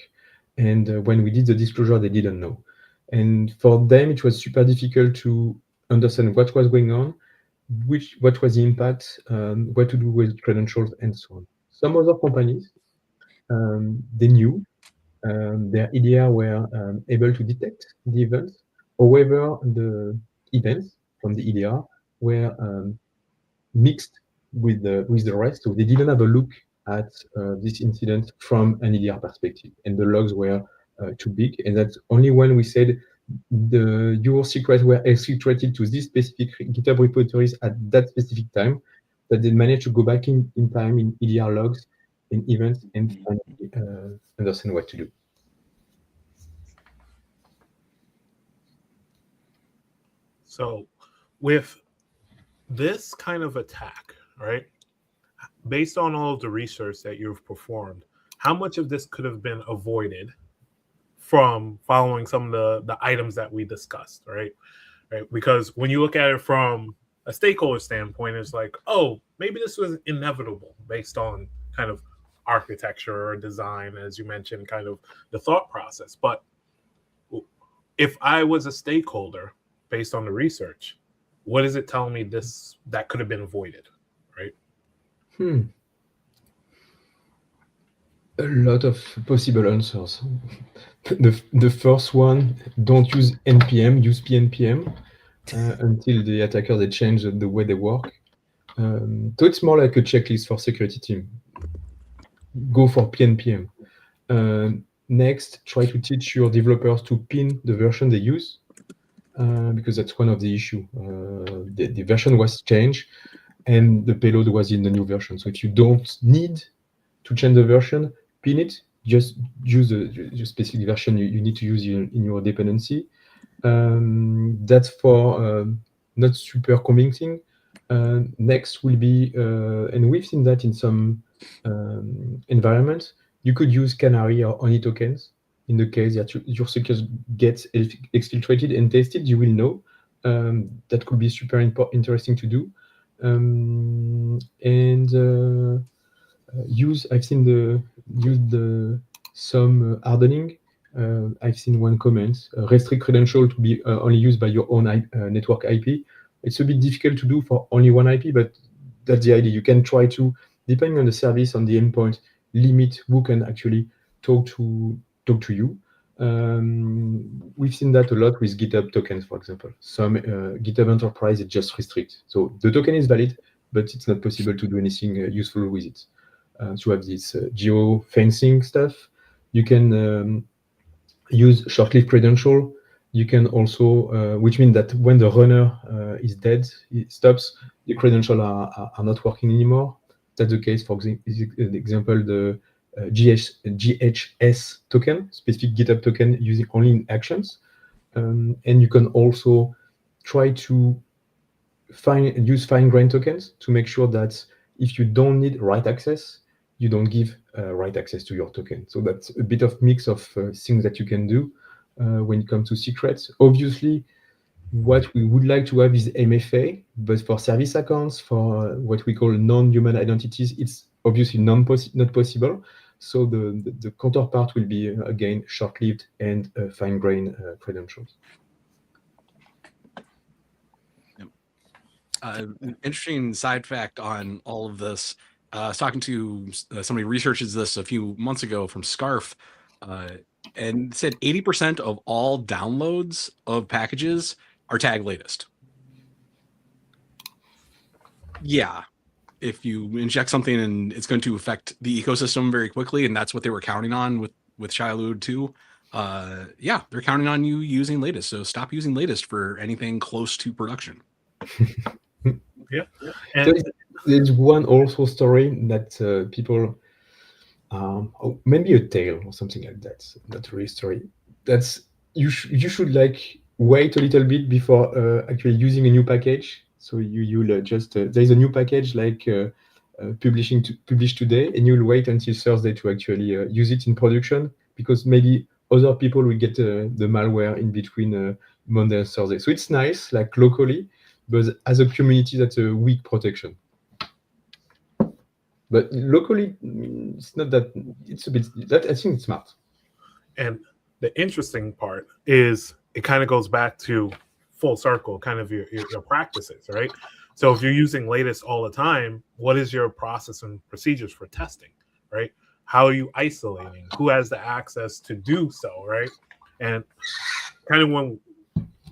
And when we did the disclosure, they didn't know. And for them, it was super difficult to understand what was going on, what was the impact, what to do with credentials, and so on. Some other companies, they knew, their EDR were able to detect the events. However, the events from the EDR were mixed with the rest, so they didn't have a look at this incident from an EDR perspective, and the logs were too big. And that's only when we said your secrets were exfiltrated to this specific GitHub repositories at that specific time that they managed to go back in time in EDR logs and events and finally understand what to do. So with this kind of attack, right, based on all of the research that you've performed, how much of this could have been avoided from following some of the items that we discussed, right? Because when you look at it from a stakeholder standpoint, it's like, oh, maybe this was inevitable based on kind of architecture or design, as you mentioned, kind of the thought process. But if I was a stakeholder based on the research, what is it telling me that could have been avoided, right? A lot of possible answers. The first one, don't use NPM, use PNPM until the attacker, they change the way they work. So it's more like a checklist for security team. Go for PNPM. Next, try to teach your developers to pin the version they use, because that's one of the issue. The version was changed and the payload was in the new version. So if you don't need to change the version, pin it, just use the specific version you need to use in your dependency. That's for not super convincing. Next will be, and we've seen that in some environments, you could use Canary or Honey tokens. In the case that your secrets gets exfiltrated and tested, you will know. That could be super interesting to do. I've seen some hardening. I've seen one comment, restrict credential to be only used by your own network IP. It's a bit difficult to do for only one IP, but that's the idea. You can try to, depending on the service, on the endpoint, limit who can actually talk to you. We've seen that a lot with GitHub tokens, for example. Some GitHub Enterprise, it just restricts. So the token is valid, but it's not possible to do anything useful with it. To have this geo-fencing stuff, you can use short-lived credential. You can also, which means that when the runner is dead, it stops, the credentials are not working anymore. That's the case, for example, the GHS token, specific GitHub token using only in actions. And you can also try to use fine-grained tokens to make sure that if you don't need write access, you don't give write access to your token. So that's a bit of mix of things that you can do when it comes to secrets. Obviously, what we would like to have is MFA, but for service accounts, for what we call non-human identities, it's obviously not possible. So the counterpart will be, again, short-lived and fine-grained credentials. Interesting side fact on all of this. I was talking to somebody who researches this a few months ago from Scarf, and said 80% of all downloads of packages are tag latest. Yeah, if you inject something and it's going to affect the ecosystem very quickly, and that's what they were counting on with Shailut too. Yeah, they're counting on you using latest. So stop using latest for anything close to production. Yeah. And there's one also story that people, maybe a tale or something like that, not really a story. That's you should like wait a little bit before actually using a new package. So you'll just there's a new package like published today, and you'll wait until Thursday to actually use it in production, because maybe other people will get the malware in between Monday and Thursday. So it's nice, like locally, but as a community, that's a weak protection. But locally, it's not that. It's a bit. That I think it's smart. And the interesting part is it kind of goes back to full circle, kind of your practices, right? So if you're using latest all the time, what is your process and procedures for testing, right? How are you isolating? Who has the access to do so, right? And kind of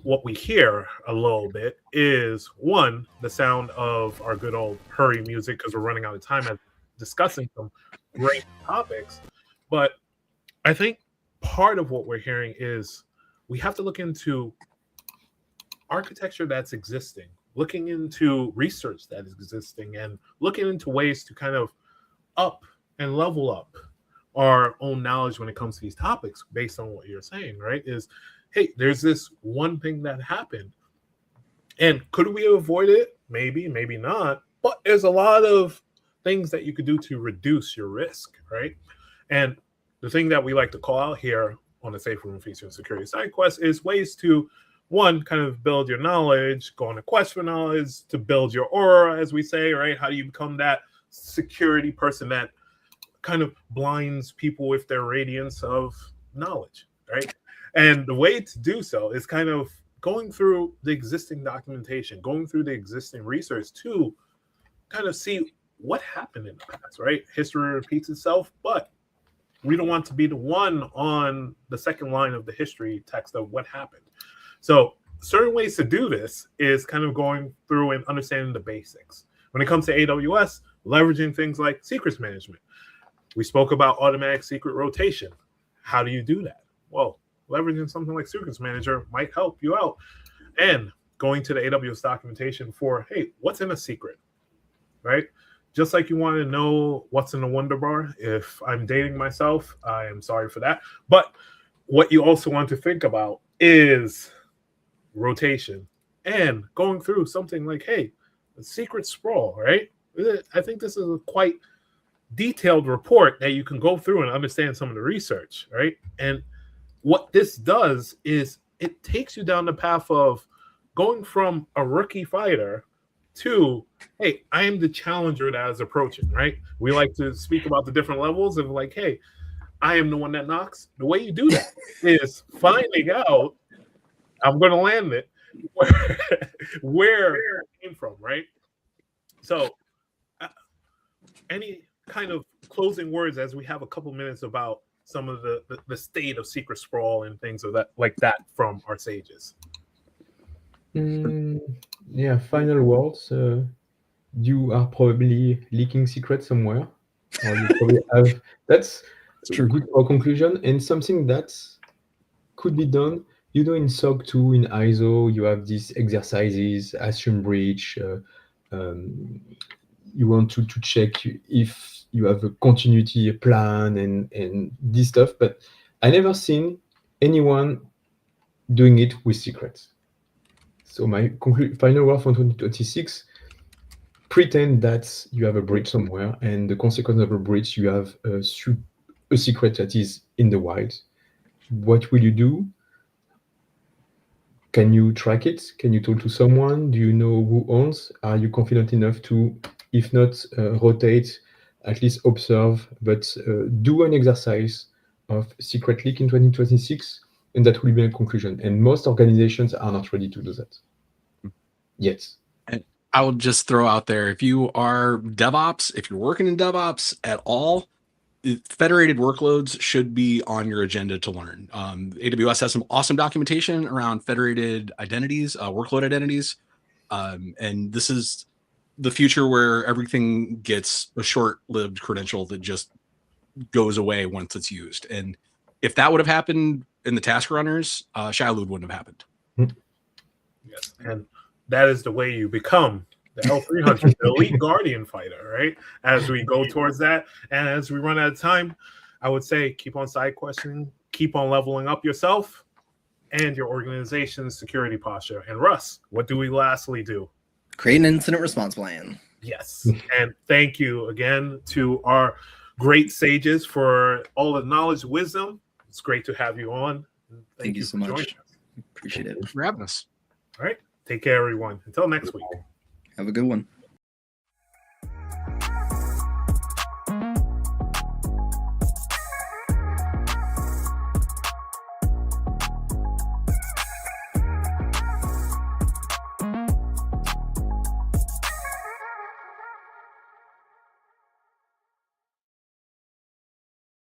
what we hear a little bit is, one, the sound of our good old hurry music, because we're running out of time at discussing some great topics. But I think part of what we're hearing is we have to look into architecture that's existing, looking into research that is existing, and looking into ways to kind of up and level up our own knowledge when it comes to these topics based on what you're saying, right? Is, hey, there's this one thing that happened. And could we avoid it? Maybe, maybe not. But there's a lot of things that you could do to reduce your risk, right? And the thing that we like to call out here on the Safe Room Feature and Security Side Quest is ways to, one, kind of build your knowledge, go on a quest for knowledge, to build your aura, as we say, right? How do you become that security person that kind of blinds people with their radiance of knowledge, right? And the way to do so is kind of going through the existing documentation, going through the existing research to kind of see what happened in the past, right? History repeats itself, but we don't want to be the one on the second line of the history text of what happened. So certain ways to do this is kind of going through and understanding the basics. When it comes to AWS, leveraging things like secrets management. We spoke about automatic secret rotation. How do you do that? Well, leveraging something like Secrets Manager might help you out. And going to the AWS documentation for, hey, what's in a secret, right? Just like you want to know what's in the Wonder Bar. If I'm dating myself, I am sorry for that. But what you also want to think about is rotation and going through something like, hey, the secret sprawl, right? I think this is a quite detailed report that you can go through and understand some of the research, right? And what this does is it takes you down the path of going from a rookie fighter to, hey, I am the challenger that is approaching, right? We like to speak about the different levels of like, hey, I am the one that knocks. The way you do that is finding out, I'm going to land it, where it came from, right? So any kind of closing words as we have a couple minutes about some of the state of secret sprawl and things of that like that from our sages? Yeah, final words. You are probably leaking secrets somewhere. Or you probably have. That's true. Good for conclusion. And something that could be done. You know, in SOC 2, in ISO, you have these exercises, assume breach. You want to check if you have a continuity plan and this stuff. But I never seen anyone doing it with secrets. So my final word for 2026, pretend that you have a breach somewhere, and the consequence of a breach, you have a secret that is in the wild. What will you do? Can you track it? Can you talk to someone? Do you know who owns? Are you confident enough to, if not rotate, at least observe, but do an exercise of secret leak in 2026? And that will be a conclusion. And most organizations are not ready to do that yet. And I will just throw out there, if you are DevOps, if you're working in DevOps at all, federated workloads should be on your agenda to learn. AWS has some awesome documentation around federated identities, workload identities. And this is the future where everything gets a short-lived credential that just goes away once it's used. And if that would have happened in the task runners, Shiloh wouldn't have happened. Yes, and that is the way you become the L300, the elite Guardian fighter, right? As we go towards that, and as we run out of time, I would say keep on side questioning, keep on leveling up yourself and your organization's security posture. And Russ, what do we lastly do? Create an incident response plan. Yes, and thank you again to our great sages for all the knowledge, wisdom. It's great to have you on. Thank you so much. Appreciate it. for having us. All right. Take care, everyone. Until next week. Have a good one.